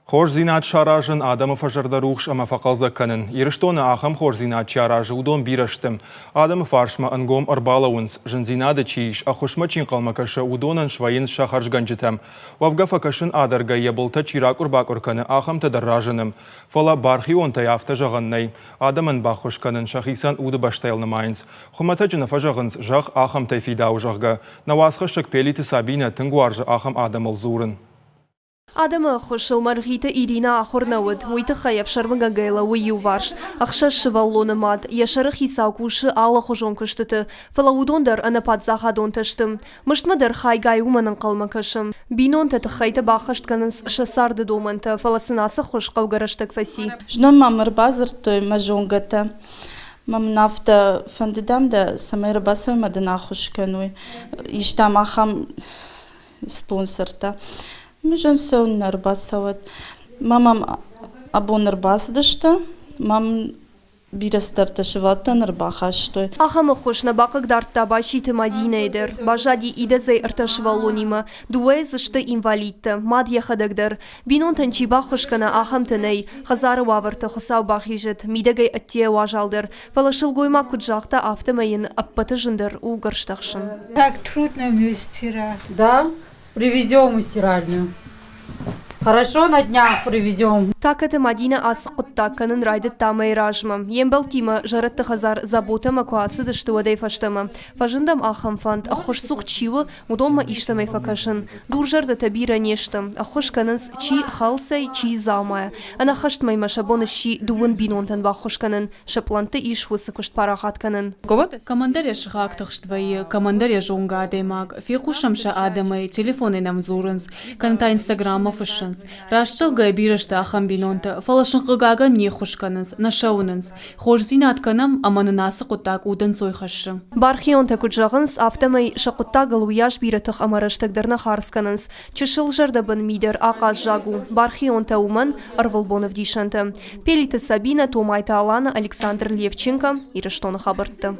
Хош зинат шаражын адамы фажарда рухш ама фақалза канын. Ирыштоны ахам хош зинат шаражы удон бираштым. Адамы фаршма ангом арбалауынс. Жын зинады чиш, ахушма чинқалмакашы удонан швайын шахаржганжитам. Вавгафакашын адарга ебылта чирак урбак урканы ахам тадарражыным. Фала бархи он таяфта жағаннай. Адамын бахуш канын шахисан уды баштайлны майынс. Хумата жына фажағынс жақ ахам тайфидау жағға. Навасқы шықпелиті сабина тынгуаржы ахам адамыл зурын. Адамы хошыл Маргита Ирина Ахорнауд, муйты хаяв шармага гайла уйю варш, ахша шываллоны мад, яшары хисау куши ала хожон кыштыты, фалаудондар анапад захадон таштым, мыштмадар хай гай уманын қалмакашым. Бинон таты хайта бахаштканынс шасарды доманты, фаласынасы хош қаугараштак фаси. Жнон мамыр базыр той мажонгата. Мам нафта фандидам да самайра басой мадына хошкануй, иштам ахам спонсорта. Мыжан сон нарбасават. Мамам або нарбасдышта, мам бирастарта швата нарбахаштой. Ахамы хош на бақық дартта башиты Мадинайдыр. Бажади идазай арташваллонима, дуэзышты инвалидты, мад яхадагдар. Бинон танчиба хошкана ахам тынай, хазары ваварты хосау бахижет, мидагай аттия важалдыр. Фалашылгойма куджақта автомайын аппаты жындар угарштақшын. Так трудно мне стирать. Да? Привезем стиральную. Хорошо, на днях привезем. Так это Мадина асықытта канын райды тамай ражма. Ембал тима жаратты хазар заботама куасы дышты вадай фаштама. Фажындам ахам фанд, ахош суқ чивы удома иштамай факашын. Дуржарды табира нештым. Ахош канынс чи халсай, чи замая. Ана хаштмай машабоны ши дуын бинонтан бахош канын. Шапланты иш высыкушт парахат канын. Командаря шыхақтықштвайы, командаря жонга адаймаг, фекушамша адамай, телефоны нам зурынс, канта инстаграма фышынс. Рашчылгай бирышты ахам бинонты, фалашынқығага не хушканынс, нашауынынс. Хош зинатканам аманынасы құттак удан сойхашы. Бархионта куджағынс автомай шақутта галуяш биратық амараштагдарна харсканынс. Чышыл жардабын мидер ақаз жагу. Бархионта уман Арвалбонов дишанты. Пелиті Сабина, Томайта Алана, Александр Левченко, Ирыштоны хабыртты.